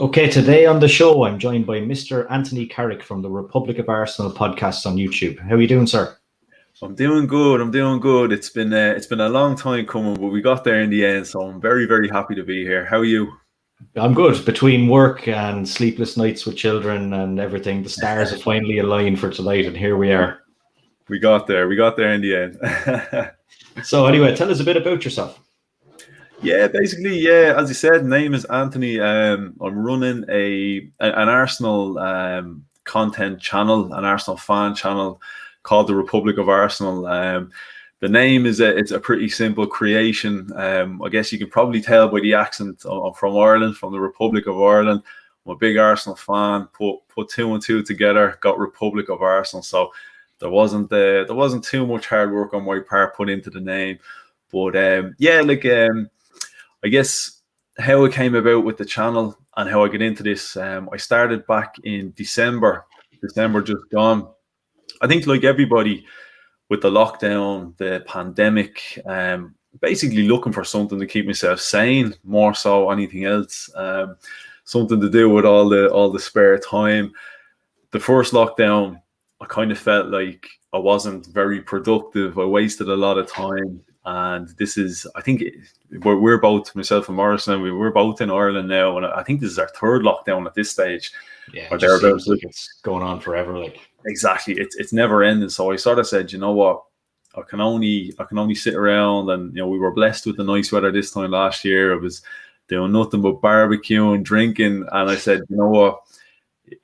Okay, today on the show, I'm joined by Mr. Anthony Carrick from the Republic of Arsenal podcast on YouTube. How are you doing, sir? I'm doing good. It's been a long time coming, but we got there in the end. So I'm very, very happy to be here. How are you? I'm good. Between work and sleepless nights with children and everything, the stars have finally aligned for tonight, and here we are. We got there. We got there in the end. So anyway, tell us a bit about yourself. Yeah, basically, yeah. As you said, name is Anthony. I'm running an Arsenal content channel, an Arsenal fan channel called the Republic of Arsenal. The name it's a pretty simple creation. I guess you can probably tell by the accent. I'm from Ireland, from the Republic of Ireland. I'm a big Arsenal fan. Put two and two together, got Republic of Arsenal. So there wasn't too much hard work on my part put into the name. But I guess how it came about with the channel and how I get into this. I started back in December just gone. I think like everybody with the lockdown, the pandemic, basically looking for something to keep myself sane more so anything else. Something to do with all the spare time. The first lockdown, I kind of felt like I wasn't very productive. I wasted a lot of time. And this is, I think, we're both, myself and Morrison, we're both in Ireland now, and I think this is our third lockdown at this stage. Yeah, it just seems like it's going on forever. Like exactly, it's never ending. So I sort of said, you know what, I can only sit around, and we were blessed with the nice weather this time last year. I was doing nothing but barbecuing, drinking, and I said, you know what,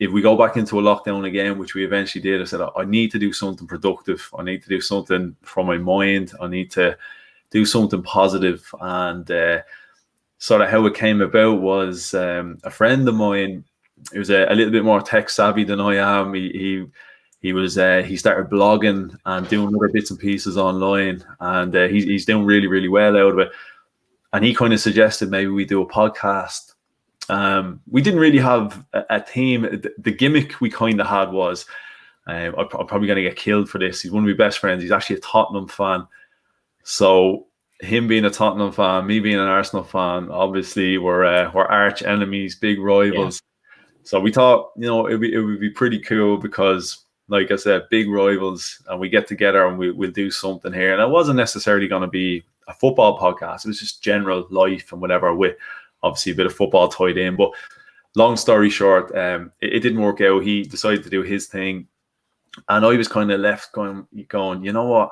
if we go back into a lockdown again, which we eventually did, I said, I need to do something productive. I need to do something from my mind. I need to do something positive. And sort of how it came about was a friend of mine who was a little bit more tech savvy than I am. He started blogging and doing other bits and pieces online, and he's doing really, really well out of it. And he kind of suggested maybe we do a podcast. We didn't really have a theme. The gimmick we kind of had was, I'm probably going to get killed for this. He's one of my best friends. He's actually a Tottenham fan. So him being a Tottenham fan, me being an Arsenal fan, obviously we're arch enemies, big rivals. Yeah. So we thought, it would be pretty cool because, like I said, big rivals, and we get together and we'll do something here. And it wasn't necessarily going to be a football podcast. It was just general life and whatever, with obviously a bit of football tied in. But long story short, it didn't work out. He decided to do his thing, and I was kind of left going, you know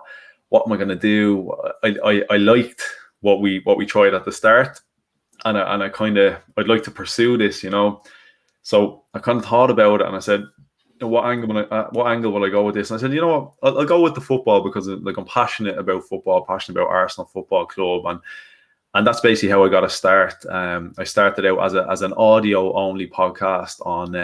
what am I going to do? I liked what we tried at the start, and I'd like to pursue this, So I kind of thought about it, and I said, what angle will I go with this? And I said, you know what, I'll go with the football, because like I'm passionate about football, passionate about Arsenal Football Club, and that's basically how I got a start. I started out as an audio only podcast on.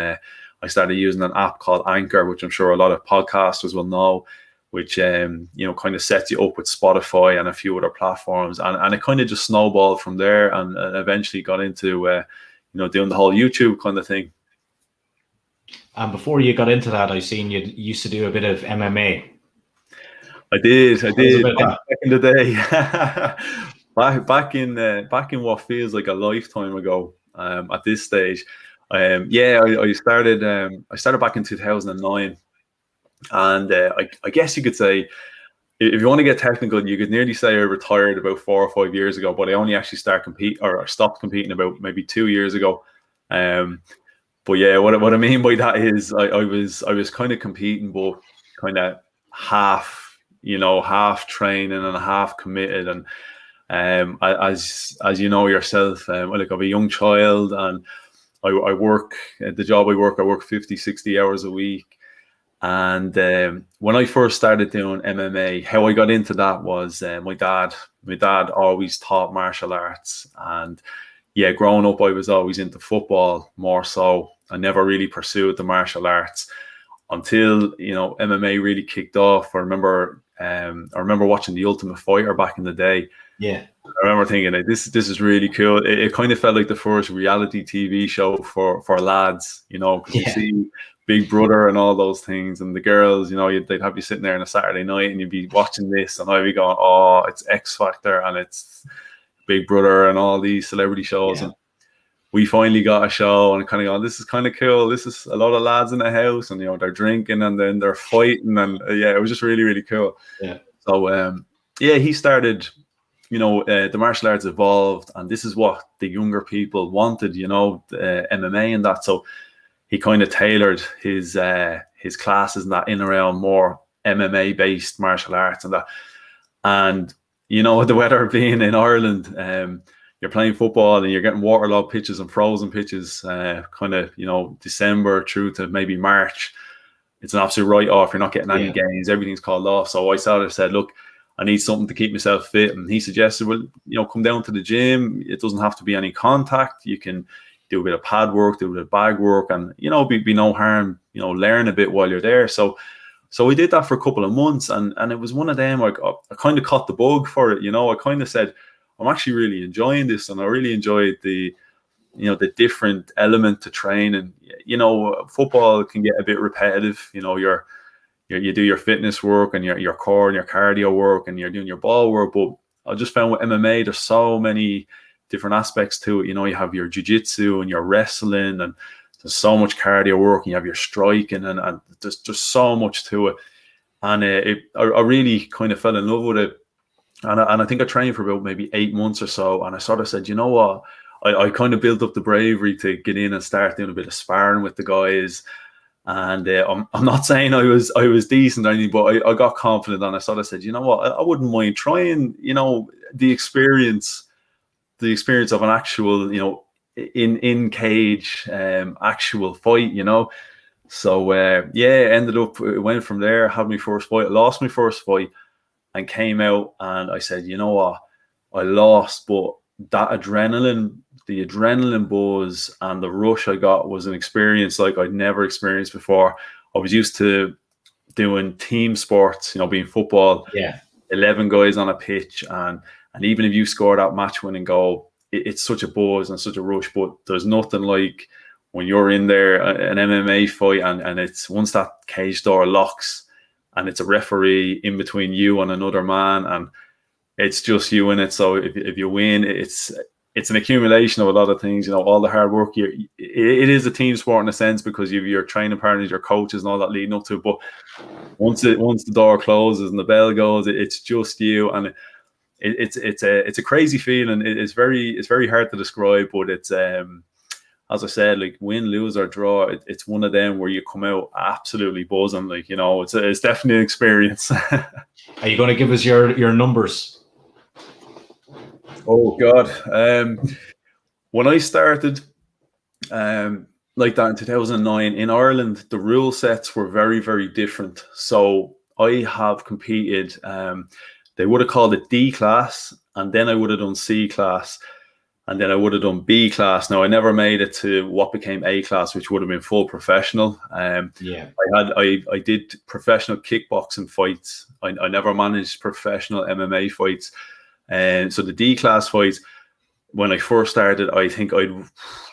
I started using an app called Anchor, which I'm sure a lot of podcasters will know, which kind of sets you up with Spotify and a few other platforms, and it kind of just snowballed from there, and eventually got into doing the whole YouTube kind of thing. And before you got into that, I seen you used to do a bit of MMA. I did back in the day. back in what feels like a lifetime ago. At this stage, I started back in 2009, and I guess you could say, if you want to get technical, you could nearly say I retired about 4 or 5 years ago, but I only actually stopped competing about maybe 2 years ago. But yeah, what I mean by that is I was kind of competing, but kind of half training and half committed. And as you know yourself, like I have a young child, and I work at the job I work 50, 60 hours a week. And when I first started doing MMA, how I got into that was my dad always taught martial arts, and yeah, growing up I was always into football more so. I never really pursued the martial arts until MMA really kicked off. I remember watching The Ultimate Fighter back in the day. Yeah, I remember thinking like, this is really cool. It kind of felt like the first reality TV show for lads, because you see Big Brother and all those things, and the girls, they'd have you sitting there on a Saturday night and you'd be watching this, and I'd be going, oh, it's X Factor and it's Big Brother and all these celebrity shows. Yeah. And we finally got a show, and kind of going, this is kind of cool. This is a lot of lads in the house, and they're drinking and then they're fighting, and yeah, it was just really, really cool. Yeah. So yeah, he started. The martial arts evolved, and this is what the younger people wanted. MMA and that. So he kind of tailored his classes and that in around more MMA based martial arts and that. And the weather being in Ireland, you're playing football and you're getting waterlogged pitches and frozen pitches, kind of December through to maybe March. It's an absolute write-off. You're not getting any games. Everything's called off. So I sort of said, look, I need something to keep myself fit. And he suggested, well, come down to the gym. It doesn't have to be any contact. You can do a bit of pad work, do a bit of bag work, and be no harm. Learn a bit while you're there. So we did that for a couple of months, and it was one of them. I kind of caught the bug for it. I kind of said, I'm actually really enjoying this, and I really enjoyed the different element to training. Football can get a bit repetitive. You do your fitness work and your core and your cardio work, and you're doing your ball work. But I just found with MMA, there's so many different aspects to it. You have your jiu-jitsu and your wrestling, and there's so much cardio work, and you have your striking, and there's just so much to it. And I really kind of fell in love with it. And I think I trained for about maybe 8 months or so. And I sort of said, you know what? I kind of built up the bravery to get in and start doing a bit of sparring with the guys. And I'm not saying I was decent or anything, but I got confident, and I sort of said, you know what? I wouldn't mind trying, the experience of an actual, in cage actual fight, So ended up, it went from there. Had my first fight. I lost my first fight. And came out, and I said, you know what, I lost, but that the adrenaline buzz and the rush I got was an experience like I'd never experienced before. I was used to doing team sports, being football, 11 guys on a pitch, and even if you score that match-winning goal, it's such a buzz and such a rush, but there's nothing like when you're in there, an MMA fight, and it's once that cage door locks, and it's a referee in between you and another man, and it's just you in it. So if you win, it's an accumulation of a lot of things. All the hard work. It is a team sport in a sense, because you've your training partners, your coaches, and all that leading up to it. But once the door closes and the bell goes, it's just you, and it's a crazy feeling. It's very hard to describe, but it's as I said, like win, lose or draw, it's one of them where you come out absolutely buzzing. Like, it's definitely an experience. Are you going to give us your numbers? Oh God. When I started like that in 2009 in Ireland, the rule sets were very, very different. So I have competed, they would have called it D class, and then I would have done C class, and then I would have done B class. Now, I never made it to what became A class, which would have been full professional. I did professional kickboxing fights. I never managed professional MMA fights. And so the D class fights, when I first started, I think I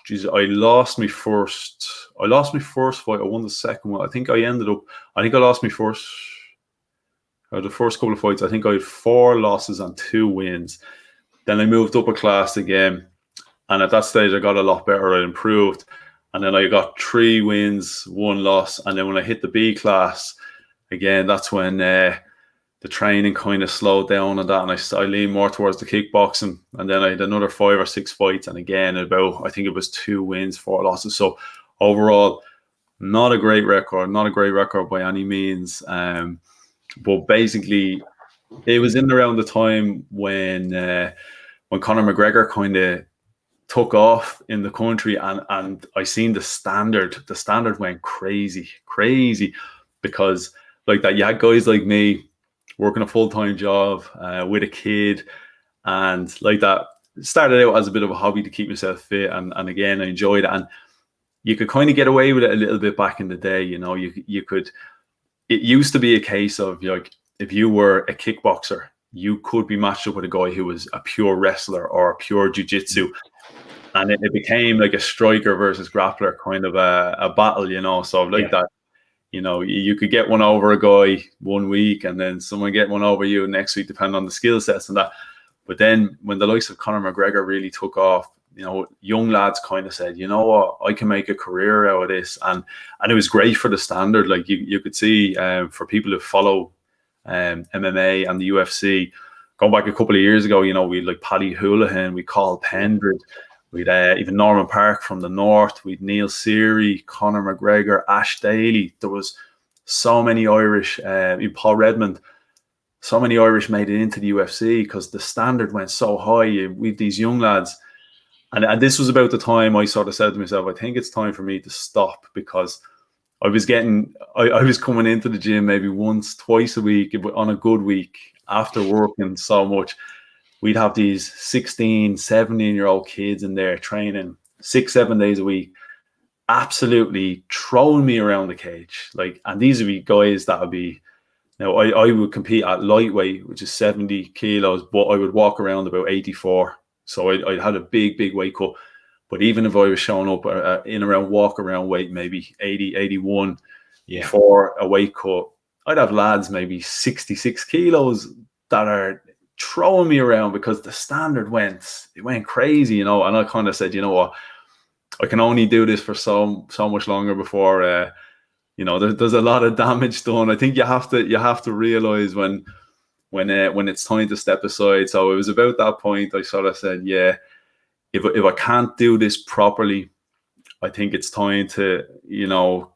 lost my first fight. I won the second one. I lost my first, the first couple of fights. I think I had 4 losses and 2 wins. Then I moved up a class again, and at that stage I got a lot better. I improved, and then I got 3 wins, 1 loss. And then when I hit the B class again, that's when the training kind of slowed down on that, and I leaned more towards the kickboxing. And then I had another 5 or 6 fights, and again I think it was 2 wins, 4 losses. So overall, not a great record by any means. But basically, it was in around the time when Conor McGregor kind of took off in the country, and I seen the standard went crazy, because like that, you had guys like me working a full-time job with a kid, and like that started out as a bit of a hobby to keep myself fit, and again I enjoyed it, and you could kind of get away with it a little bit back in the day. You could. It used to be a case of like, if you were a kickboxer, you could be matched up with a guy who was a pure wrestler or a pure jiu-jitsu. And it became like a striker versus grappler kind of a battle, So like that, you could get one over a guy one week, and then someone get one over you next week, depending on the skill sets and that. But then when the likes of Conor McGregor really took off, young lads kind of said, you know what, I can make a career out of this, and it was great for the standard. Like you could see, for people who follow MMA and the UFC, going back a couple of years ago, we like Paddy Houlihan, we Carl Pendred, we'd even Norman Park from the north, we'd Neil Seary, Conor McGregor, Ash Daly. There was so many Irish, Paul Redmond. So many Irish made it into the UFC because the standard went so high with these young lads. And this was about the time I sort of said to myself, I think it's time for me to stop, because I was coming into the gym maybe once, twice a week on a good week after working so much. We'd have these 16, 17-year-old kids in there training 6-7 days a week, absolutely throwing me around the cage. And these would be guys that would be, I would compete at lightweight, which is 70 kilos, but I would walk around about 84. So I had a big weight cut. But even if I was showing up in around walk around weight, maybe 80, 81 before a weight cut, I'd have lads maybe 66 kilos that are throwing me around because the standard went crazy, and I kind of said, you know what, I can only do this for so much longer before there's a lot of damage done. I think you have to realize when it's time to step aside. So it was about that point I sort of said, yeah, if I can't do this properly, I think it's time to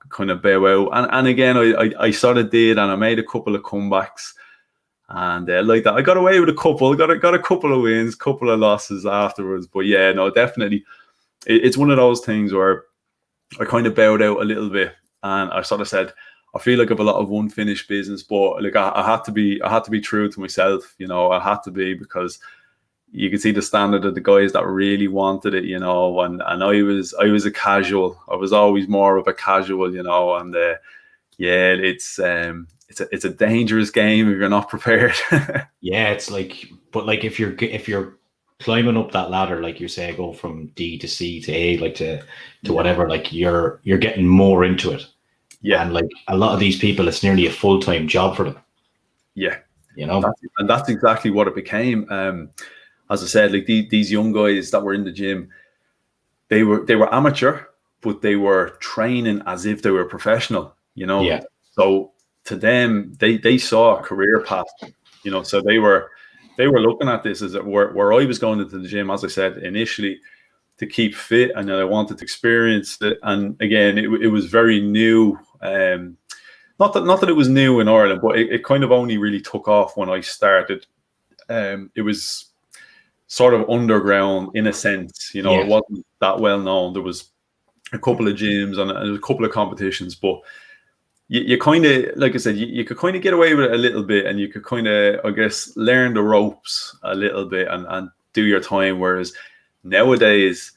kind of bow out. And again, I sort of did, and I made a couple of comebacks, and like that, I got away with a couple, got a couple of wins, couple of losses afterwards. But yeah, no, definitely, it's one of those things where I kind of bowed out a little bit. And I sort of said, I feel like I have a lot of unfinished business, but like I had to be true to myself. I had to be, because you could see the standard of the guys that really wanted it, and I was a casual. I was always more of a casual, and yeah, it's a dangerous game if you're not prepared. Yeah, it's like, but like if you're climbing up that ladder, like you say, go from D to C to A, like to whatever, like you're getting more into it. Yeah. And like a lot of these people, it's nearly a full-time job for them. Yeah. And that's exactly what it became. As I said, like these young guys that were in the gym, they were amateur, but they were training as if they were professional, Yeah. So to them, they saw a career path, so they were looking at this as where I was going into the gym, as I said initially, to keep fit, and I wanted to experience it. And again, it was very new. Not that it was new in Ireland, but it kind of only really took off when I started. It was sort of underground in a sense, It wasn't that well known. There was a couple of gyms and a couple of competitions, but you kind of, like I said, you could kind of get away with it a little bit, and you could kind of, I guess, learn the ropes a little bit and do your time. Whereas nowadays,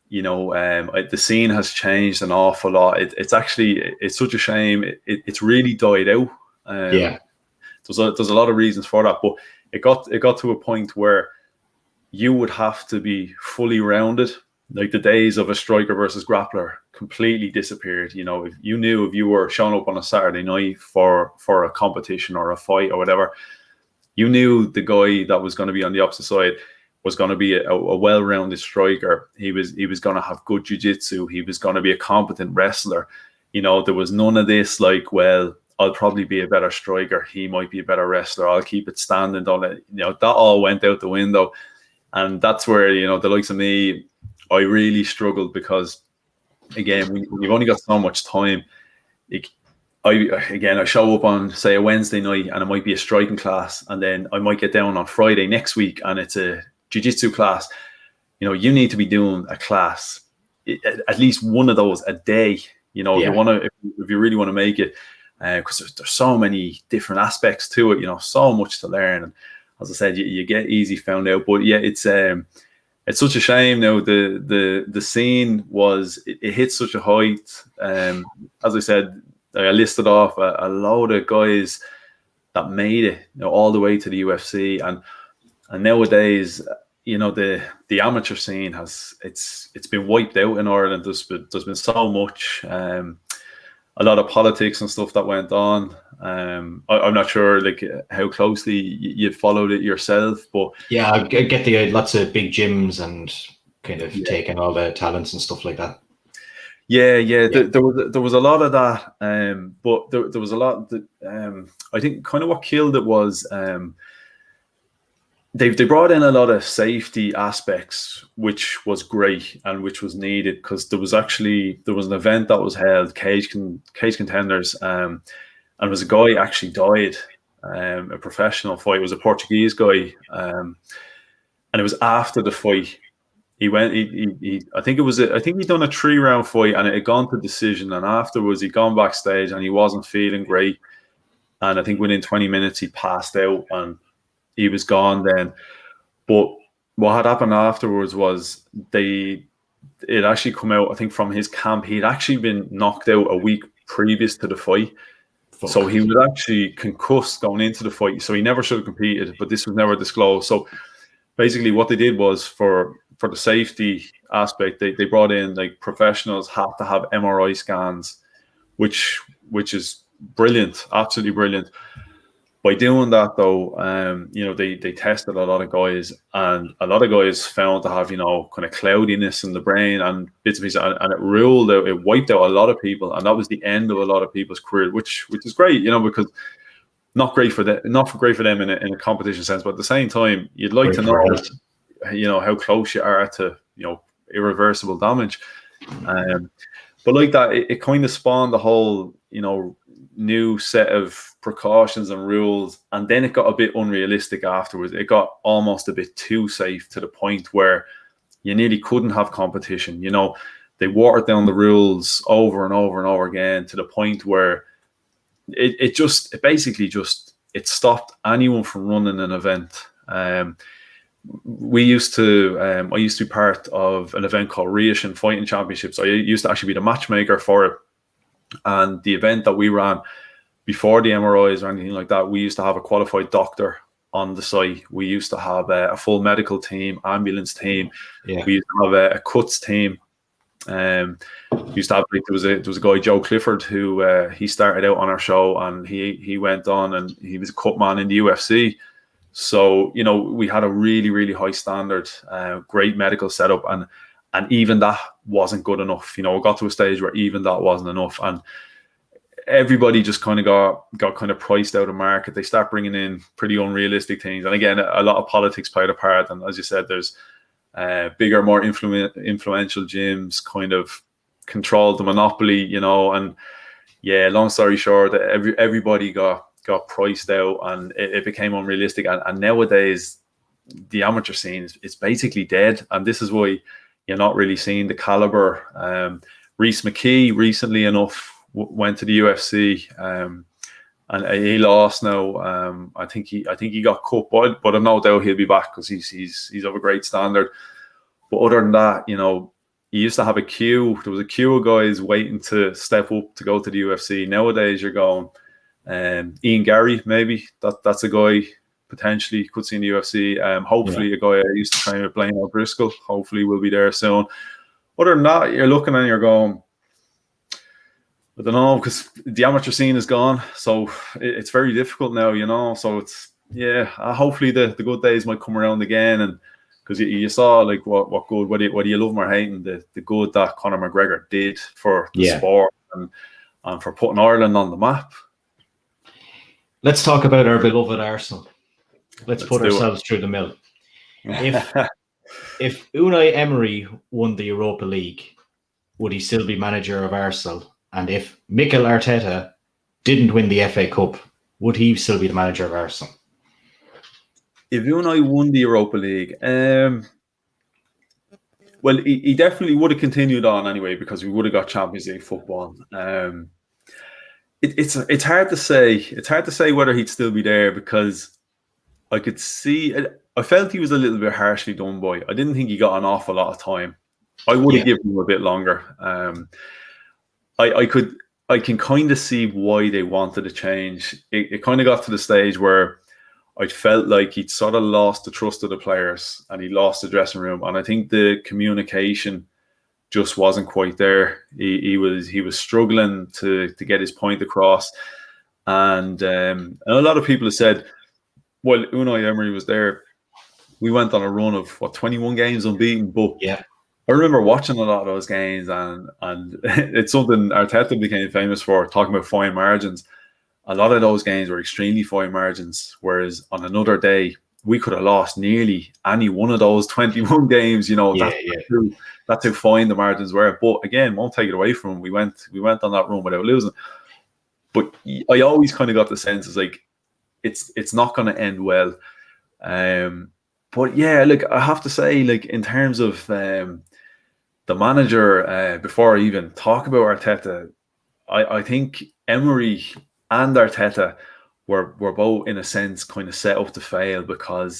the scene has changed an awful lot. It's such a shame. It's really died out. There's a lot of reasons for that, but it got to a point where you would have to be fully rounded. Like the days of a striker versus grappler completely disappeared. If you were showing up on a Saturday night for a competition or a fight or whatever, you knew the guy that was going to be on the opposite side was going to be a well-rounded striker. He was going to have good jiu-jitsu. He was going to be a competent wrestler. There was none of this like, well, I'll probably be a better striker. He might be a better wrestler. I'll keep it standing. That all went out the window. And that's where, the likes of me, I really struggled, because again, we've only got so much time. I show up on, say, a Wednesday night, and it might be a striking class, and then I might get down on Friday next week and it's a jiu-jitsu class. You need to be doing a class, at least one of those a day. If you really want to make it, because there's so many different aspects to it. So much to learn. And as I said, you get easy found out. But yeah, it's such a shame now. The scene it hit such a height. As I said, I listed off a load of guys that made it, all the way to the UFC, and nowadays, the amateur scene it's been wiped out in Ireland. There's been so much, a lot of politics and stuff that went on. I'm not sure like how closely you followed it yourself, but yeah, I get lots of big gyms and kind of taking all the talents and stuff like that. Yeah. There was a lot of that, but there was a lot that I think kind of what killed it was they brought in a lot of safety aspects, which was great and which was needed, because there was an event that was held, Cage Contenders, and there was a guy actually died, a professional fight. It was a Portuguese guy, and it was after the fight. He went. I think he'd done a 3-round fight, and it had gone to decision. And afterwards, he'd gone backstage, and he wasn't feeling great. And I think within 20 minutes, he passed out, and he was gone then. But what had happened afterwards was it actually come out, I think, from his camp. He'd actually been knocked out a week previous to the fight. So he was actually concussed going into the fight. So he never should have competed, but this was never disclosed. So basically what they did was for the safety aspect, they brought in, like, professionals have to have MRI scans, which is brilliant, absolutely brilliant. By doing that, though, they tested a lot of guys, and a lot of guys found to have, kind of cloudiness in the brain and bits and pieces, and it wiped out a lot of people, and that was the end of a lot of people's career, which is great, because not great for them in a competition sense, but at the same time, you'd like to know, how close you are to, irreversible damage. But like that, it kind of spawned the whole, new set of precautions and rules, and then it got a bit unrealistic afterwards. It got almost a bit too safe, to the point where you nearly couldn't have competition. They watered down the rules over and over and over again, to the point where it basically stopped anyone from running an event. I used to be part of an event called Riashin Fighting Championships. I used to actually be the matchmaker for it. And the event that we ran before the MRIs or anything like that, we used to have a qualified doctor on the site. We used to have a full medical team, ambulance team. Yeah. We used to have a cuts team. We used to have, there was a guy, Joe Clifford, who he started out on our show, and he went on and he was a cut man in the UFC. So, we had a really, really high standard, great medical setup, and even that wasn't good enough. We got to a stage where even that wasn't enough, and everybody just kind of got kind of priced out of market. They start bringing in pretty unrealistic things, and again, a lot of politics played a part. And as you said, there's bigger, more influential gyms kind of controlled the monopoly, and yeah, long story short, everybody got priced out, and it became unrealistic. And nowadays, the amateur scene is basically dead, and this is why you're not really seeing the caliber. Rhys McKee, recently enough, went to the UFC, and he lost now. I think he got cut, but I've no doubt he'll be back, because he's of a great standard. But other than that, you used to have a queue. There was a queue of guys waiting to step up to go to the UFC. Nowadays, you're going. Ian Gary, maybe that's a guy potentially could see in the UFC. Hopefully, a guy I used to train with, Blaine O'Driscoll, hopefully will be there soon. Other than that, you're looking and you're going, I don't know, because the amateur scene is gone, so it's very difficult now, So it's hopefully the good days might come around again, and because you saw like what good, whether you love him or hate him, the good that Conor McGregor did for the sport and for putting Ireland on the map. Let's talk about our beloved Arsenal. Let's put ourselves through the mill. If Unai Emery won the Europa League, would he still be manager of Arsenal? And if Mikel Arteta didn't win the FA Cup, would he still be the manager of Arsenal? If Unai won the Europa League, well, he definitely would have continued on anyway, because we would have got Champions League football. It's hard to say. It's hard to say whether he'd still be there, because I could see. I felt he was a little bit harshly done by. I didn't think he got an awful lot of time. I would have given him a bit longer. I can kind of see why they wanted to change. It kind of got to the stage where I felt like he'd sort of lost the trust of the players, and he lost the dressing room. And I think the communication just wasn't quite there. He was struggling to get his point across. And a lot of people have said, well, Unai Emery was there, we went on a run of 21 games unbeaten, but I remember watching a lot of those games, and it's something Arteta became famous for, talking about fine margins. A lot of those games were extremely fine margins, whereas on another day we could have lost nearly any one of those 21 games. That's how fine the margins were. But again, won't take it away from them. We went on that run without losing. But I always kind of got the sense it's like it's not going to end well. But yeah, look, I have to say, like, in terms of the manager, before I even talk about Arteta, I think Emery and Arteta were both, in a sense, kind of set up to fail, because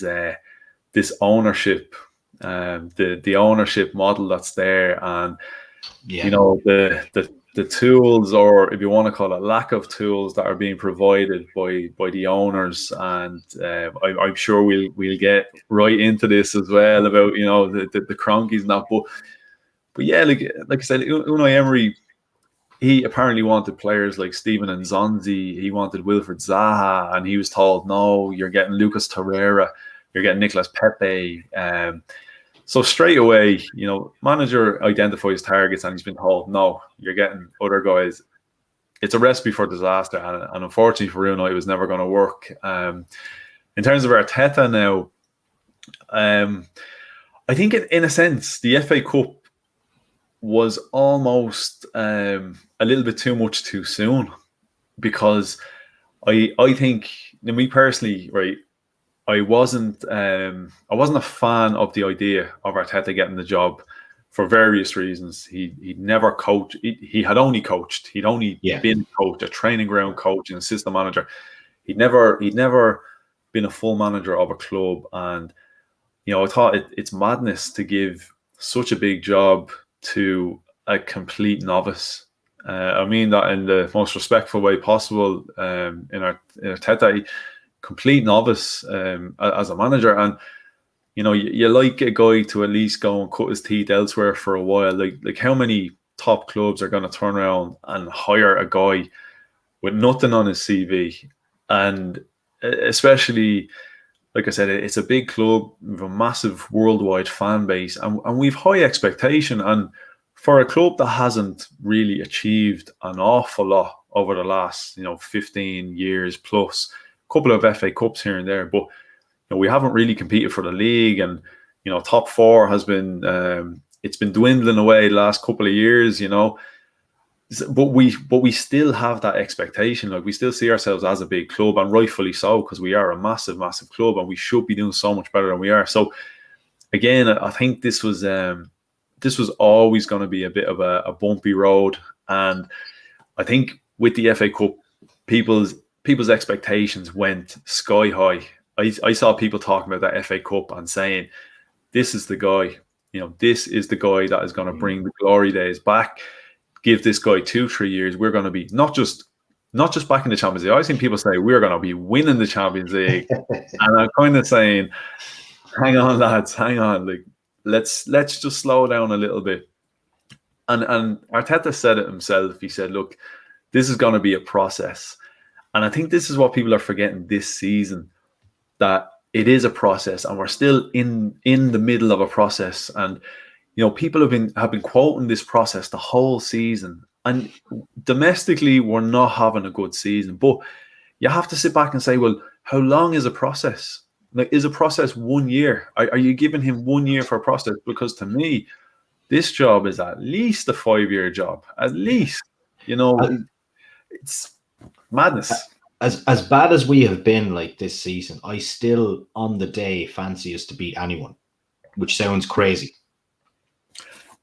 this ownership, the ownership model that's there, and the tools, or if you want to call it lack of tools, that are being provided by the owners, and I'm sure we'll get right into this as well about the cronkies and that, but yeah, like I said, Unai Emery, he apparently wanted players like Steven Nzonzi, he wanted Wilfred Zaha, and he was told, no, you're getting Lucas Torreira, you're getting Nicolas Pepe. So straight away, manager identifies targets, and he's been told, no, you're getting other guys. It's a recipe for disaster, and unfortunately for Unai, it was never going to work. In terms of Arteta now, I think in a sense, the FA Cup was almost a little bit too much too soon, because I think, me personally, right, I wasn't a fan of the idea of Arteta getting the job for various reasons. He'd never coached. He had only coached. He'd only been a coach, a training ground coach, and assistant manager. He'd never been a full manager of a club, and I thought it's madness to give such a big job to a complete novice. I mean that in the most respectful way possible. In Arteta, complete novice as a manager, and you like a guy to at least go and cut his teeth elsewhere for a while. Like how many top clubs are going to turn around and hire a guy with nothing on his CV? And especially, like I said, it's a big club with a massive worldwide fan base, and we've high expectation. And for a club that hasn't really achieved an awful lot over the last 15 years plus, a couple of FA Cups here and there, but we haven't really competed for the league, and top four has been it's been dwindling away the last couple of years, but we still have that expectation. Like, we still see ourselves as a big club, and rightfully so, because we are a massive club, and we should be doing so much better than we are. So again, I think this was always going to be a bit of a bumpy road, and I think with the FA Cup, people's expectations went sky high. I saw people talking about that FA Cup and saying, this is the guy, this is the guy that is going to bring the glory days back. Give this guy 2-3 years, we're going to be not just back in the Champions League. I've seen people say we're going to be winning the Champions League, and I'm kind of saying, hang on, lads, hang on. Like, let's just slow down a little bit. And Arteta said it himself. He said, look, this is going to be a process. And I think this is what people are forgetting this season, that it is a process, and we're still in the middle of a process. And people have been quoting this process the whole season, and domestically we're not having a good season. But you have to sit back and say, well, how long is a process? Like, is a process 1 year? Are you giving him 1 year for a process? Because to me, this job is at least a 5-year job. At least, it's madness. As bad as we have been like this season, I still on the day fancy us to beat anyone, which sounds crazy.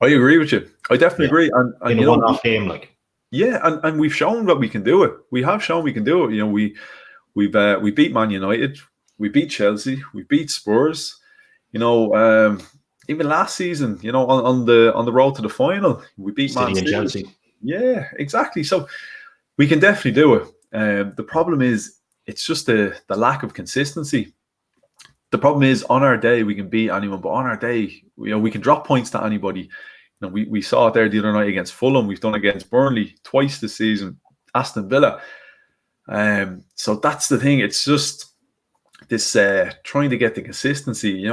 I agree with you. I definitely agree. And in a one-off game, like, and we've shown that we can do it. We have shown we can do it. We beat Man United, we beat Chelsea, we beat Spurs. Even last season, on the road to the final, we beat Man City and Chelsea. Yeah, exactly. So we can definitely do it. The problem is, it's just the lack of consistency. The problem is, on our day we can beat anyone, but on our day, we can drop points to anybody. We saw it there the other night against Fulham. We've done it against Burnley twice this season, Aston Villa. So that's the thing. It's just this trying to get the consistency.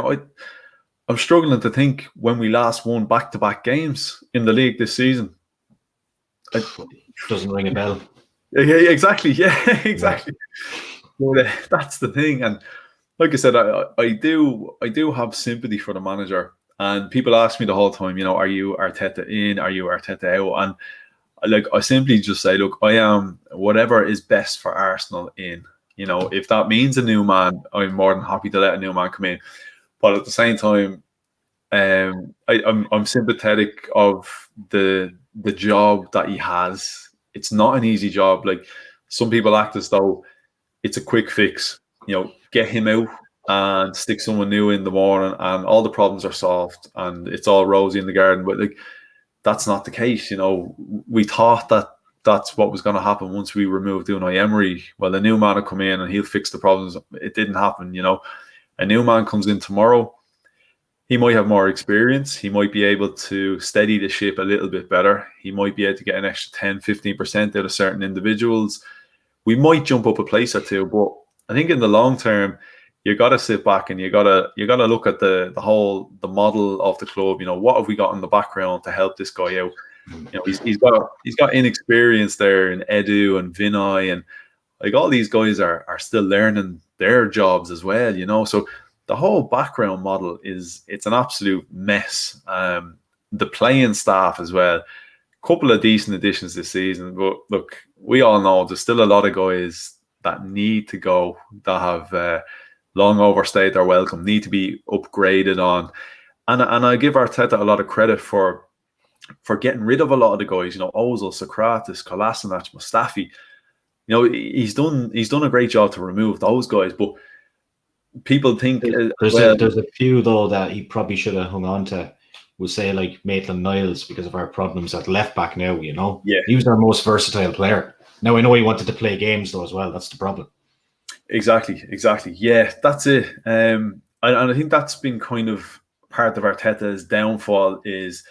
I'm struggling to think when we last won back-to-back games in the league this season. It doesn't ring a bell. Yeah, exactly. Yeah, exactly. Yeah. But that's the thing, and like I said, I do have sympathy for the manager. And people ask me the whole time, are you Arteta in? Are you Arteta out? And I simply just say, look, I am whatever is best for Arsenal in. If that means a new man, I'm more than happy to let a new man come in. But at the same time, I'm sympathetic of the job that he has. It's not an easy job. Like, some people act as though it's a quick fix. Get him out and stick someone new in the morning, and all the problems are solved, and it's all rosy in the garden. But that's not the case. We thought that that's what was going to happen once we removed Unai Emery. Well, the new man will come in and he'll fix the problems. It didn't happen. A new man comes in tomorrow. He might have more experience. He might be able to steady the ship a little bit better. He might be able to get an extra 10, 15% out of certain individuals. We might jump up a place or two, but I think in the long term, you got to sit back and you got to look at the model of the club. What have we got in the background to help this guy out? He's got inexperience there in Edu and Vinay, and all these guys are still learning their jobs as well. So the whole background model it's an absolute mess. The playing staff as well. Couple of decent additions this season, but look, we all know there's still a lot of guys that need to go, that have long overstayed their welcome, need to be upgraded on. And I give Arteta a lot of credit for getting rid of a lot of the guys, Ozil, Socrates, Kolasinac, Mustafi. He's done a great job to remove those guys, but people think there's a few though that he probably should have hung on to. We'll say like Maitland-Niles, because of our problems at left back now. Yeah, he was our most versatile player. Now I know he wanted to play games though as well. That's the problem. Exactly. Yeah, that's it. And I think that's been kind of part of Arteta's downfall, is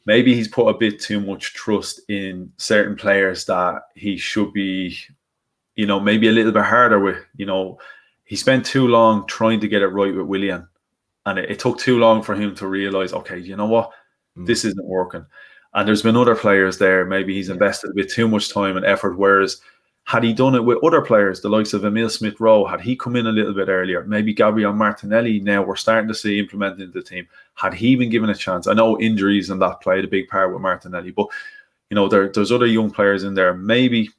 maybe he's put a bit too much trust in certain players that he should be, maybe a little bit harder with. He spent too long trying to get it right with Willian, and it took too long for him to realise, okay, you know what, this isn't working. And there's been other players there, maybe he's invested a bit too much time and effort, whereas had he done it with other players, the likes of Emile Smith-Rowe, had he come in a little bit earlier, maybe Gabriel Martinelli, now we're starting to see implemented into the team, had he been given a chance? I know injuries and that played a big part with Martinelli, but there's other young players in there. Maybe,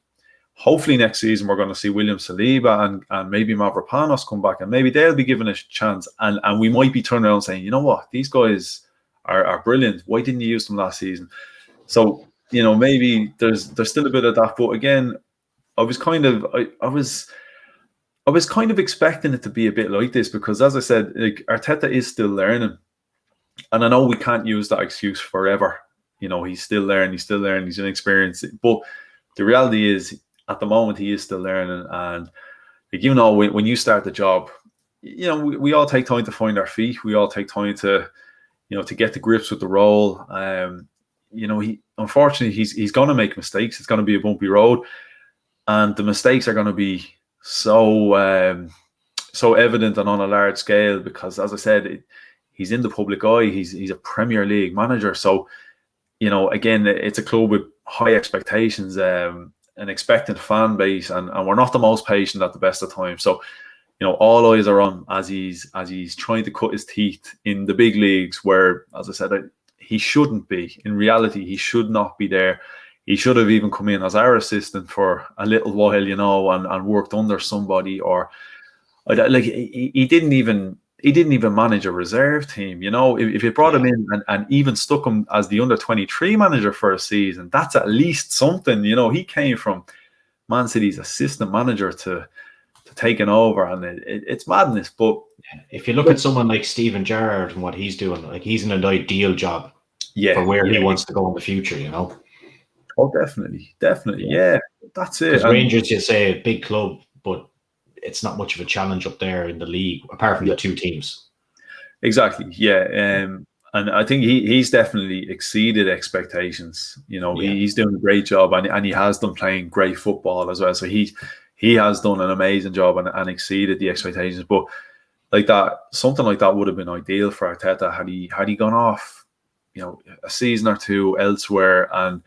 hopefully next season we're going to see William Saliba and maybe Mavropanos come back, and maybe they'll be given a chance, and we might be turning around saying, you know what, these guys are brilliant. Why didn't you use them last season? So, maybe there's still a bit of that, but again, I was kind of expecting it to be a bit like this, because, as I said, Arteta is still learning, and I know we can't use that excuse forever. He's still learning, he's inexperienced, but the reality is, at the moment, he is still learning. And when you start the job, we all take time to find our feet. We all take time to get to grips with the role. Unfortunately, he's going to make mistakes. It's going to be a bumpy road. And the mistakes are going to be so evident and on a large scale, because, as I said, he's in the public eye. He's a Premier League manager. So, again, it's a club with high expectations, an expectant fan base, and we're not the most patient at the best of times. So, all eyes are on as he's trying to cut his teeth in the big leagues, where, as I said, he shouldn't be. In reality, he should not be there. He should have even come in as our assistant for a little while, and worked under somebody, or he didn't even manage a reserve team. If you brought him in and even stuck him as the under-23 manager for a season, that's at least something. He came from Man City's assistant manager to taking over, and it's madness. But if you look at someone like Steven Gerrard and what he's doing, he's in an ideal job for where he wants to go in the future. Oh, definitely. Yeah, that's it. Rangers, you say, a big club, but it's not much of a challenge up there in the league, apart from the two teams. Exactly, yeah. And I think he's definitely exceeded expectations. He's doing a great job, and he has done playing great football as well. So he has done an amazing job and exceeded the expectations. But like that, something like that would have been ideal for Arteta had he gone off, a season or two elsewhere. And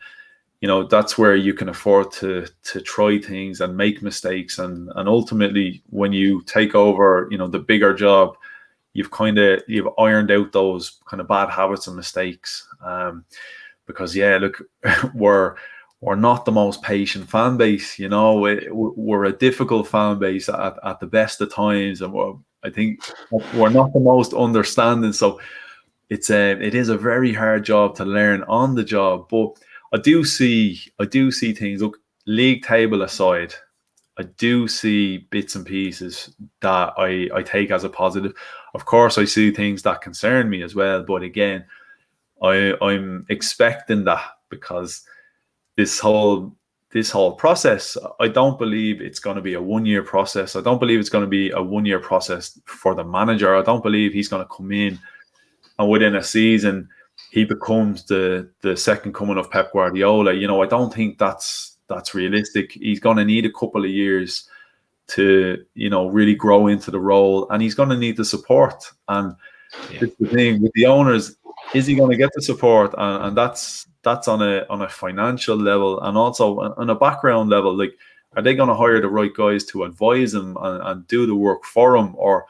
that's where you can afford to try things and make mistakes, and ultimately when you take over the bigger job, you've ironed out those kind of bad habits and mistakes. Because look, we're not the most patient fan base. We're a difficult fan base at the best of times, and I think we're not the most understanding. So it is a very hard job to learn on the job. But I do see things. Look, league table aside, I do see bits and pieces that I take as a positive. Of course, I see things that concern me as well. But again, I'm expecting that, because this whole process, I don't believe it's going to be a 1-year process. I don't believe it's going to be a 1-year process for the manager. I don't believe he's going to come in and within a season he becomes the second coming of Pep Guardiola. I don't think that's realistic. He's going to need a couple of years to really grow into the role, and he's going to need the support. And it's the thing with the owners, is he going to get the support? And that's on a financial level, and also on a background level. Like, are they going to hire the right guys to advise him and do the work for him, or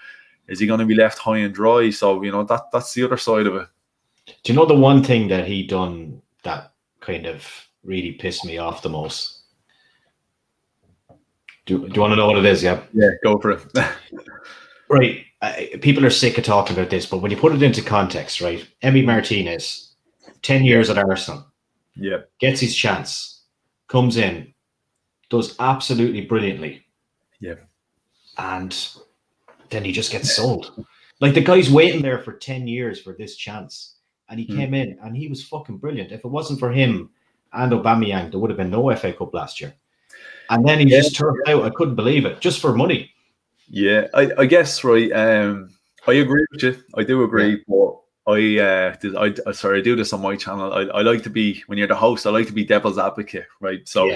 is he going to be left high and dry? So that's the other side of it. Do you know the one thing that he done that kind of really pissed me off the most? Do you want to know what it is? Yeah, go for it. Right. People are sick of talking about this, but when you put it into context, right? Emi Martinez, 10 years at Arsenal, gets his chance, comes in, does absolutely brilliantly, and then he just gets sold. Like, the guy's waiting there for 10 years for this chance, and he came in and he was fucking brilliant. If it wasn't for him and Aubameyang, there would have been no FA Cup last year. And then he just turned out, I couldn't believe it, just for money. Yeah, I guess, right. I agree with you. I do agree, but I do this on my channel. I like to be, when you're the host, I like to be devil's advocate, right? So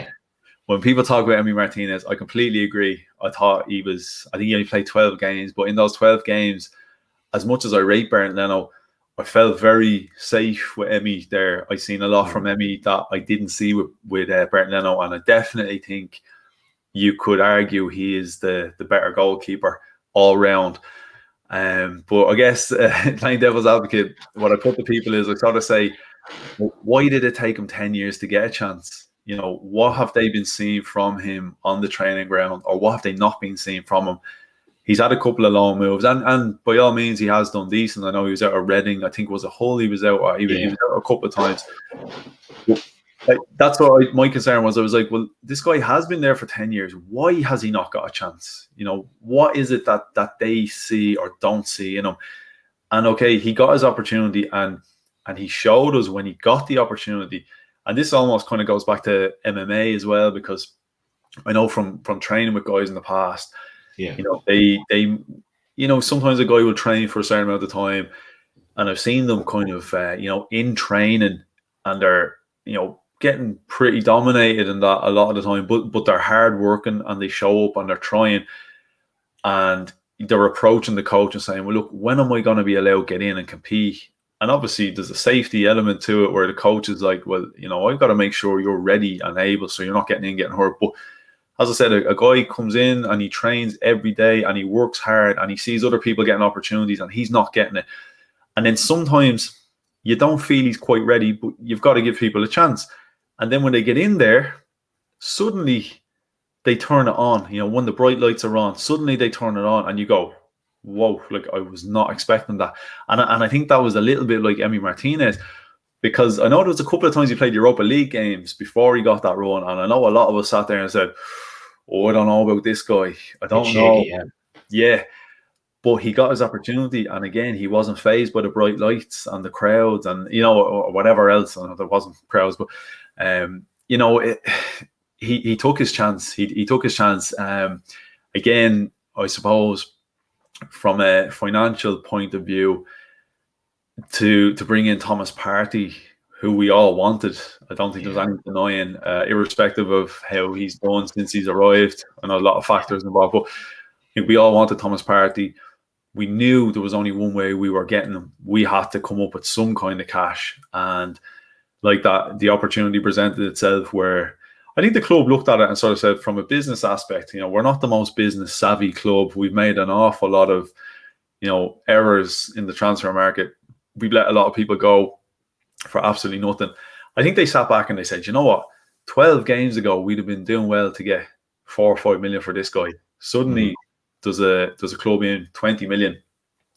when people talk about Emi Martinez, I completely agree. I think he only played 12 games, but in those 12 games, as much as I rate Bernd Leno, I felt very safe with Emi there. I seen a lot from Emi that I didn't see with Bernd Leno, and I definitely think you could argue he is the better goalkeeper all round. But I guess playing devil's advocate, what I put to people is, I sort of say, why did it take him 10 years to get a chance? What have they been seeing from him on the training ground, or what have they not been seeing from him? He's had a couple of long moves, and by all means, he has done decent. I know he was out at Reading. I think it was a Hull he was out. He was out a couple of times. That's what my concern was. I was like, well, this guy has been there for 10 years. Why has he not got a chance? What is it that they see or don't see in him? And okay, he got his opportunity, and he showed us when he got the opportunity. And this almost kind of goes back to MMA as well, because I know from training with guys in the past, they sometimes a guy will train for a certain amount of time, and I've seen them kind of in training, and they're getting pretty dominated in that a lot of the time, but they're hard working and they show up and they're trying, and they're approaching the coach and saying, well, look, when am I going to be allowed to get in and compete? And obviously there's a safety element to it where the coach is like, well, I've got to make sure you're ready and able, so you're not getting hurt. But as I said, a guy comes in and he trains every day and he works hard and he sees other people getting opportunities and he's not getting it. And then sometimes you don't feel he's quite ready, but you've got to give people a chance. And then when they get in there, suddenly they turn it on. When the bright lights are on, suddenly they turn it on and you go, whoa, like, I was not expecting that. And I think that was a little bit like Emi Martinez, because I know there was a couple of times he played Europa League games before he got that run. And I know a lot of us sat there and said, oh, I don't know about this guy. I don't know. Yeah. But he got his opportunity, and again, he wasn't fazed by the bright lights and the crowds and or whatever else. I know there wasn't crowds, but he took his chance. He took his chance. Again, I suppose from a financial point of view, to bring in Thomas Partey, who we all wanted. I don't think there's any denying, irrespective of how he's done since he's arrived. I know a lot of factors involved, but I think we all wanted Thomas Partey. we knew there was only one way we were getting them. We had to come up with some kind of cash, and like that, the opportunity presented itself where I think the club looked at it and sort of said, from a business aspect, we're not the most business savvy club. We've made an awful lot of, errors in the transfer market. We've let a lot of people go for absolutely nothing. I think they sat back and they said, you know what, 12 games ago, we'd have been doing well to get 4 or 5 million for this guy. Suddenly, there's a club in 20 million.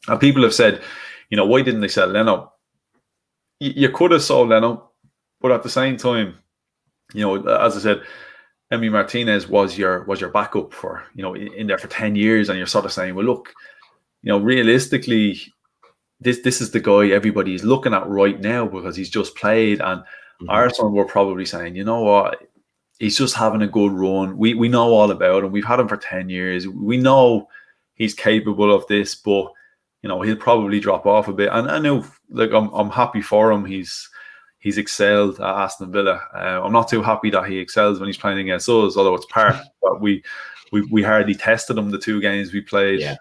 And people have said, why didn't they sell Leno? You could have sold Leno, but at the same time, as I said, Emi Martinez was your backup for, in there for 10 years. And you're sort of saying, well, look, realistically, this is the guy everybody is looking at right now because he's just played. And Arsenal were probably saying, you know what, he's just having a good run. We know all about him. We've had him for 10 years. We know he's capable of this, but he'll probably drop off a bit. And I know, like, I'm happy for him. He's excelled at Aston Villa. I'm not too happy that he excels when he's playing against us, although it's part. But we hardly tested him the 2 games we played. Yeah.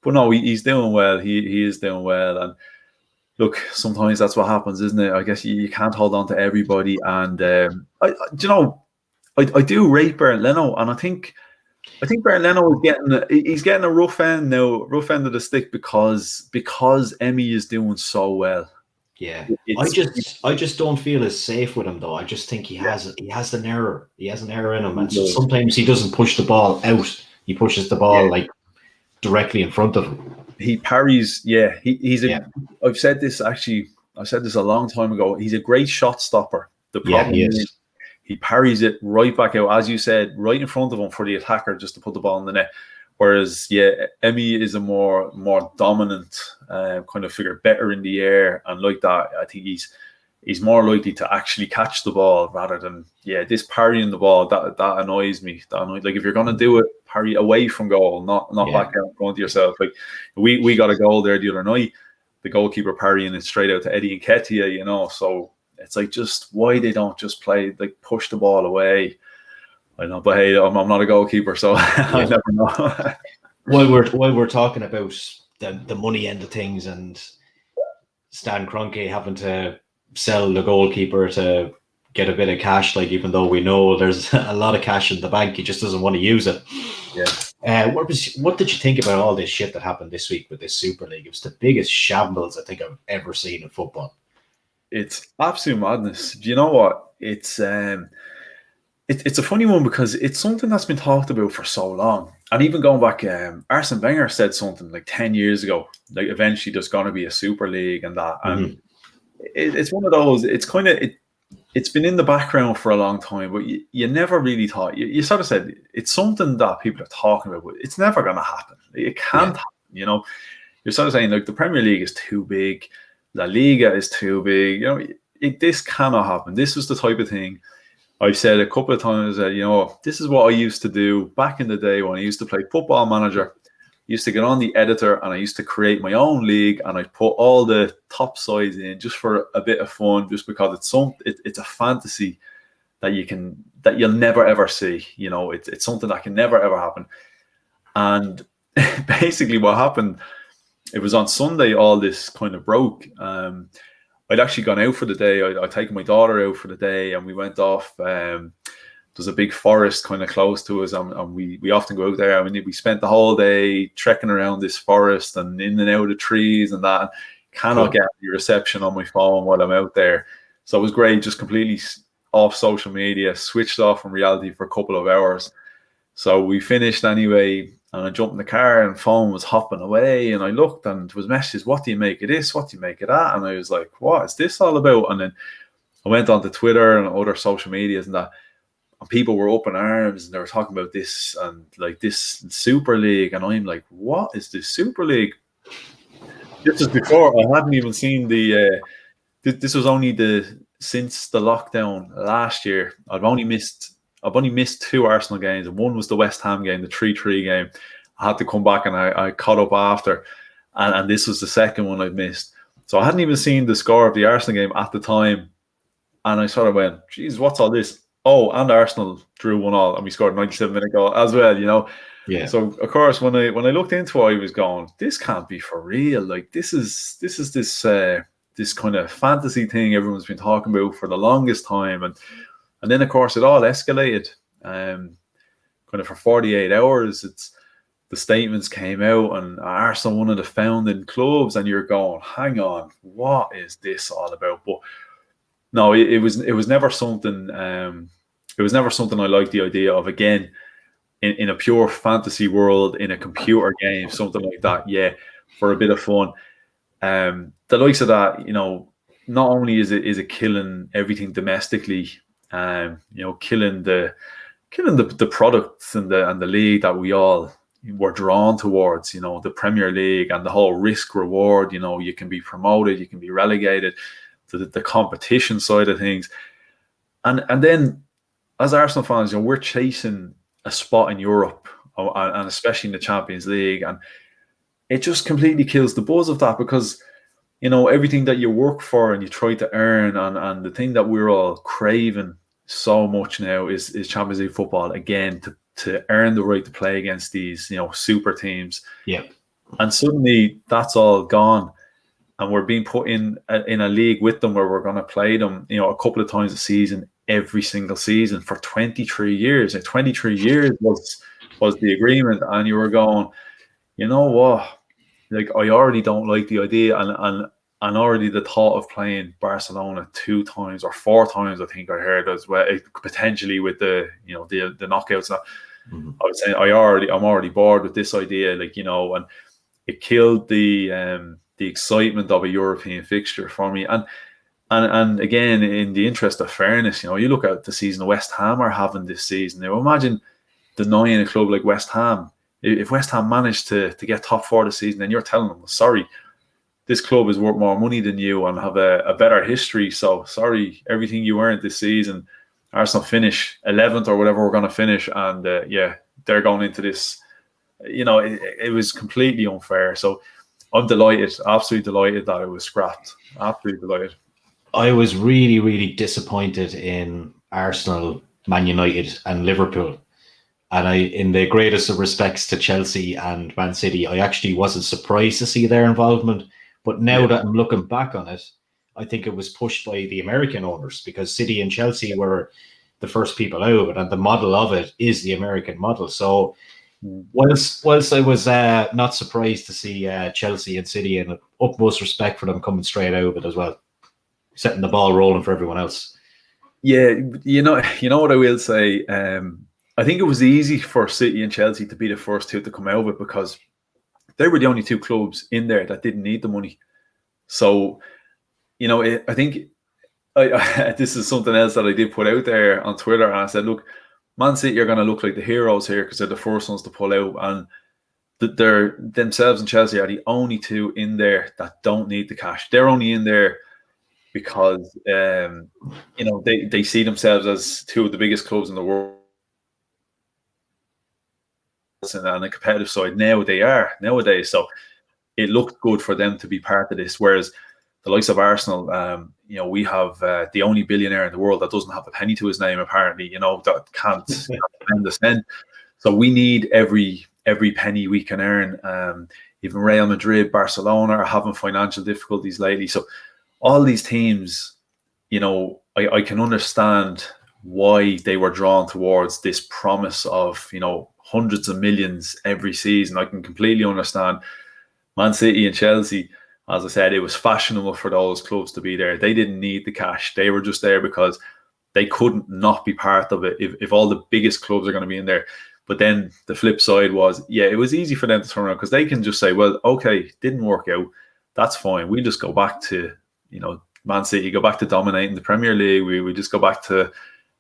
But no, he's doing well. He is doing well. And look, sometimes that's what happens, isn't it? I guess you can't hold on to everybody. And I do rate Bernd Leno, and I think Bernd Leno is getting a rough end of the stick because Emi is doing so well. Yeah, I just don't feel as safe with him though. I just think he has an error. He has an error in him, and so sometimes he doesn't push the ball out. He pushes the ball like directly in front of him. He parries. Yeah, I've said this actually. I said this a long time ago. He's a great shot stopper. The problem is he parries it right back out, as you said, right in front of him for the attacker just to put the ball in the net. Whereas, Emi is a more dominant kind of figure, better in the air, and like that, I think he's more likely to actually catch the ball rather than this parrying the ball. That annoys me. Like, if you're gonna do it, parry away from goal, not back out going to yourself. Like we got a goal there the other night, the goalkeeper parrying it straight out to Eddie Nketiah, So it's like, just why they don't just play, like, push the ball away. I know, but hey, I'm not a goalkeeper, so I never know. While we're talking about the money end of things and Stan Kroenke having to sell the goalkeeper to get a bit of cash, like, even though we know there's a lot of cash in the bank, he just doesn't want to use it. Yeah. What did you think about all this shit that happened this week with this Super League? It was the biggest shambles I think I've ever seen in football. It's absolute madness. Do you know what? It's a funny one because it's something that's been talked about for so long. And even going back, Arsene Wenger said something like 10 years ago, like, eventually there's going to be a Super League and that. And it's one of those, it's kind of, it's been in the background for a long time, but you never really thought, you sort of said, it's something that people are talking about, but it's never going to happen. It can't happen, You're sort of saying, like, the Premier League is too big, La Liga is too big, this cannot happen. This was the type of thing I've said a couple of times that, this is what I used to do back in the day when I used to play Football Manager. I used to get on the editor and I used to create my own league, and I put all the top sides in just for a bit of fun, just because it's a fantasy that you'll never ever see. It's something that can never ever happen. And basically what happened, it was on Sunday all this kind of broke. I'd actually gone out for the day. I'd taken my daughter out for the day, and we went off. There's a big forest kind of close to us, and we often go out there. I mean, we spent the whole day trekking around this forest and in and out of trees and that. Cannot get the reception on my phone while I'm out there. So it was great, just completely off social media, switched off from reality for a couple of hours. So we finished anyway, and I jumped in the car, and phone was hopping away, and I looked, and there was messages, what do you make of this? What do you make of that? And I was like, what is this all about? And then I went on to Twitter and other social medias and that, and people were up in arms, and they were talking about this and like this Super League, and I'm like, what is this Super League? This is before I hadn't even seen this was only since the lockdown last year. I've only missed 2 Arsenal games, and one was the West Ham game, the 3-3 game. I had to come back, and I caught up after, and this was the second one I've missed. So I hadn't even seen the score of the Arsenal game at the time, and I sort of went, geez, what's all this? Oh, and Arsenal drew 1-1, and we scored a 97-minute goal as well, Yeah. So of course, when I looked into it, I was going, this can't be for real. Like this is this kind of fantasy thing everyone's been talking about for the longest time, and then of course it all escalated. Kind of for 48 hours, the statements came out, and Arsenal, one of the founding clubs, and you're going, hang on, what is this all about? But no, it was never something. It was never something I liked the idea of. Again, in a pure fantasy world, in a computer game, something like that. Yeah, for a bit of fun. The likes of that, not only is it killing everything domestically, killing the products and the league that we all were drawn towards, the Premier League and the whole risk reward. You can be promoted, you can be relegated, to the competition side of things, and then as Arsenal fans, we're chasing a spot in Europe, and especially in the Champions League, and it just completely kills the buzz of that, because everything that you work for and you try to earn, and the thing that we're all craving so much now is Champions League football again, to earn the right to play against these super teams. Yeah, and suddenly that's all gone, and we're being put in a league with them where we're going to play them a couple of times a season, every single season for 23 years. And 23 years was the agreement, and you were going, you know what? Like, I already don't like the idea, and already the thought of playing Barcelona 2 times or 4 times, I think I heard as well, potentially with the the knockouts. Mm-hmm. I was saying I'm already bored with this idea, and it killed the excitement of a European fixture for me. And again, in the interest of fairness, you look at the season West Ham are having this season. Now imagine denying a club like West Ham. If West Ham managed to get top 4 this season, then you're telling them, sorry, this club is worth more money than you and have a better history. So sorry, everything you earned this season, Arsenal finish 11th or whatever we're going to finish, and they're going into this. It was completely unfair. So I'm delighted, absolutely delighted that it was scrapped. Absolutely delighted. I was really, really disappointed in Arsenal, Man United, and Liverpool. And in the greatest of respects to Chelsea and Man City, I actually wasn't surprised to see their involvement. But now that I'm looking back on it, I think it was pushed by the American owners, because City and Chelsea were the first people out of it, and the model of it is the American model. So whilst I was not surprised to see Chelsea and City, and utmost respect for them coming straight out of it as well, setting the ball rolling for everyone else. Yeah, you know what I will say. I think it was easy for City and Chelsea to be the first 2 to come out of it, because they were the only 2 clubs in there that didn't need the money. So, I think this is something else that I did put out there on Twitter, and I said, look, Man City are going to look like the heroes here because they're the first ones to pull out, and they're themselves and Chelsea are the only 2 in there that don't need the cash. They're only in there because they see themselves as 2 of the biggest clubs in the world, and on the competitive side now they are nowadays. So it looked good for them to be part of this, whereas the likes of Arsenal, we have the only billionaire in the world that doesn't have a penny to his name, apparently, that can't spend a cent. So we need every penny we can earn. Even Real Madrid, Barcelona are having financial difficulties lately. So all these teams, I can understand why they were drawn towards this promise of, hundreds of millions every season. I can completely understand. Man City and Chelsea, as I said, it was fashionable for those clubs to be there. They didn't need the cash. They were just there because they couldn't not be part of it if all the biggest clubs are going to be in there. But then the flip side was, it was easy for them to turn around, because they can just say, well, okay, didn't work out. That's fine. We just go back to, Man City, go back to dominating the Premier League. We just go back to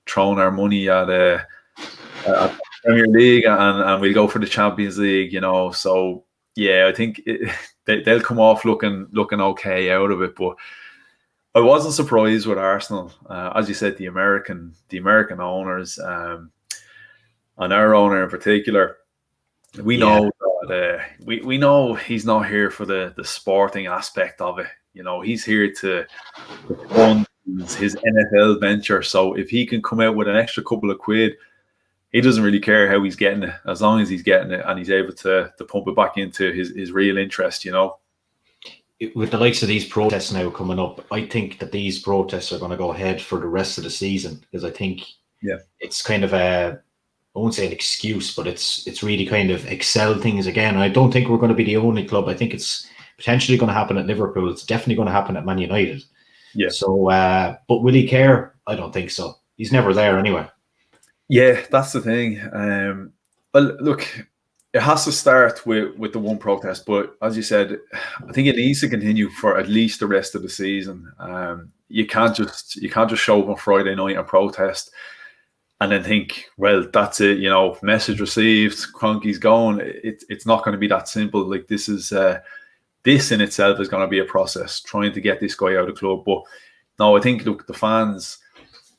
throwing our money at the Premier League, and we'll go for the Champions League, So, I think they'll come off looking okay out of it. But I wasn't surprised with Arsenal. As you said, the American owners, and our owner in particular, we know that we know he's not here for the sporting aspect of it. He's here to fund his NFL venture. So if he can come out with an extra couple of quid he doesn't really care how he's getting it, as long as he's getting it and he's able to pump it back into his real interest, you know. With the likes of these protests now coming up, I think that these protests are going to go ahead for the rest of the season, because I think it's kind of I won't say an excuse, but it's really kind of excel things again. And I don't think we're going to be the only club. I think it's potentially going to happen at Liverpool. It's definitely going to happen at Man United. Yeah. So, but will he care? I don't think so. He's never there anyway. Yeah, that's the thing. Well, look, it has to start with the one protest, but as you said, I think it needs to continue for at least the rest of the season. You can't just show up on Friday night and protest and then think, well, that's it, you know, message received, Kroenke's gone. It's not going to be that simple. Like, this in itself is going to be a process, trying to get this guy out of the club. But no, I think, look, the fans,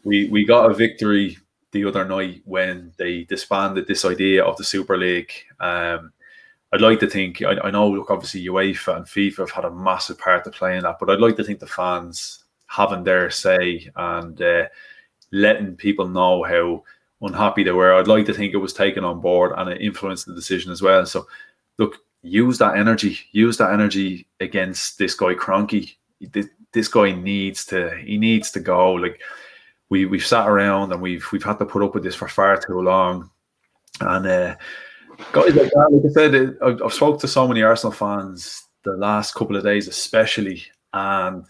we got a victory the other night when they disbanded this idea of the Super League. I'd like to think, I know, look, obviously UEFA and FIFA have had a massive part to play in that, but I'd like to think the fans having their say and letting people know how unhappy they were. I'd like to think it was taken on board and it influenced the decision as well. So, look, use that energy against this guy Kroenke. This guy needs to go. Like, we've sat around and we've had to put up with this for far too long. And guys like that, like I said, I've spoke to so many Arsenal fans the last couple of days, especially, and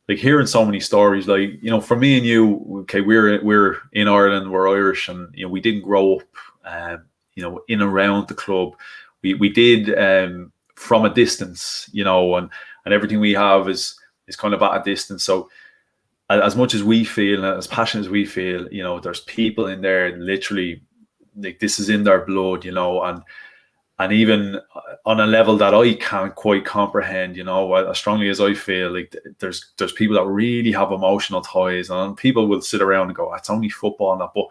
like hearing so many stories. Like, you know, for me and you, okay, we're in Ireland, we're Irish, and you know, we didn't grow up, you know, in around the club. We did from a distance, you know, and everything we have is kind of at a distance. So as much as we feel and as passionate as we feel, you know, there's people in there literally, like, this is in their blood, you know, and even on a level that I can't quite comprehend, you know, as strongly as I feel, like there's people that really have emotional ties, and people will sit around and go, it's only football and that. But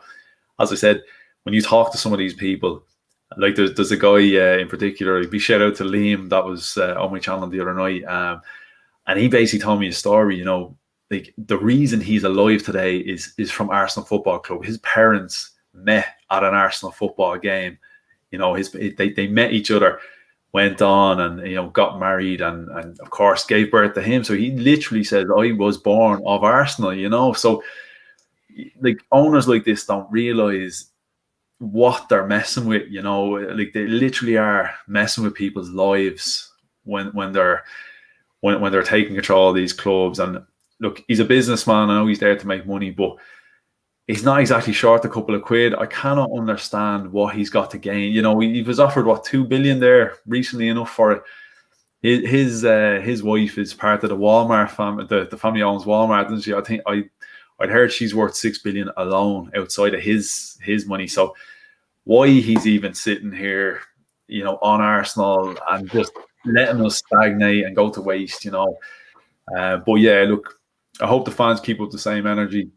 as I said, when you talk to some of these people, like there's a guy in particular, big shout out to Liam, that was on my channel the other night, and he basically told me a story, you know, like the reason he's alive today is from Arsenal Football Club. His parents met at an Arsenal football game. You know, they met each other, went on and, you know, got married and of course gave birth to him. So he literally said, I was born of Arsenal, you know. So like owners like this don't realise what they're messing with, you know. Like they literally are messing with people's lives when they're taking control of these clubs. And look, he's a businessman. I know he's there to make money, but he's not exactly short a couple of quid. I cannot understand what he's got to gain. You know, he was offered, what, 2 billion there recently enough for it. His wife is part of the Walmart family. The family owns Walmart, doesn't she? I think I'd heard she's worth 6 billion alone outside of his money. So why he's even sitting here, you know, on Arsenal and just letting us stagnate and go to waste, you know. But yeah, look, I hope the fans keep up the same energy.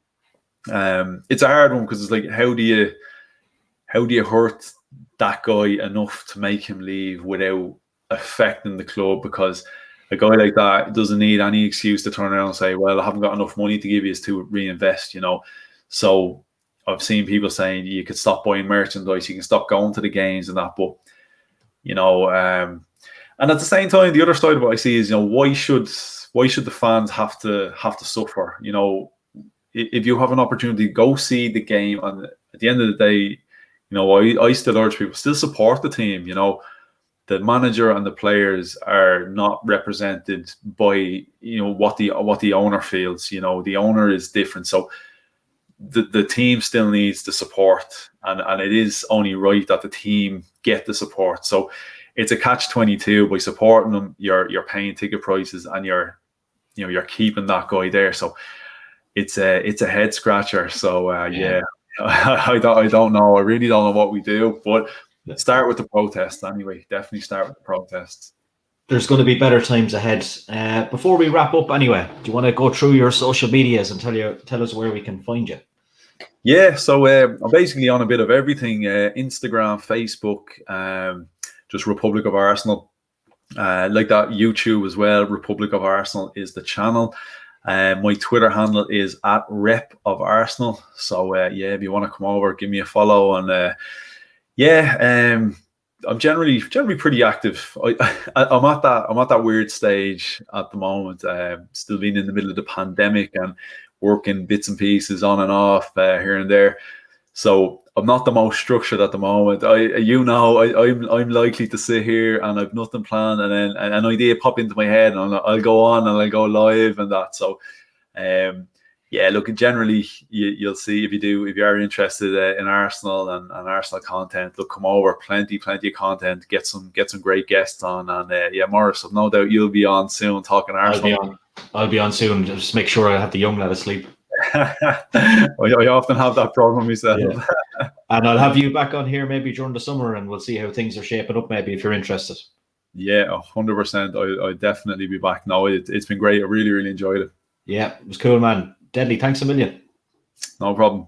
It's a hard one because it's like, how do you hurt that guy enough to make him leave without affecting the club? Because a guy like that doesn't need any excuse to turn around and say, well, I haven't got enough money to give you to reinvest, you know. So I've seen people saying you could stop buying merchandise, you can stop going to the games and that, but you know, and at the same time, the other side of what I see is, you know, why should the fans have to suffer? You know, if you have an opportunity, go see the game, and at the end of the day, you know, I still urge people, still support the team. You know, the manager and the players are not represented by, you know, what the owner feels. You know, the owner is different, so the team still needs the support, and it is only right that the team get the support. So it's a catch-22. By supporting them, you're paying ticket prices, and you're keeping that guy there. So it's a head scratcher. So yeah, I don't know. I really don't know what we do, but start with the protests anyway. Definitely start with the protests. There's going to be better times ahead. Before we wrap up, anyway, do you want to go through your social medias and tell us where we can find you? Yeah, so I'm basically on a bit of everything: Instagram, Facebook, just Republic of Arsenal, like that. YouTube as well. Republic of Arsenal is the channel. My Twitter handle is @rep_of_Arsenal. So if you want to come over, give me a follow. And I'm generally pretty active. I'm at that weird stage at the moment. Still being in the middle of the pandemic and working bits and pieces on and off here and there. So I'm not the most structured at the moment. I'm likely to sit here and I've nothing planned, and then an idea pop into my head, and I'll go on and I'll go live and that. So, look, generally you'll see if you are interested in Arsenal and Arsenal content, look, come over. Plenty of content. Get some great guests on, and Morris, I've no doubt you'll be on soon talking Arsenal. I'll be on soon. Just make sure I have the young lad asleep. I often have that problem myself. Yeah. And I'll have you back on here maybe during the summer, and we'll see how things are shaping up, maybe, if you're interested. Yeah, 100%. I'd definitely be back. No, it's been great. I really, really enjoyed it. Yeah, it was cool, man. Deadly. Thanks a million. No problem.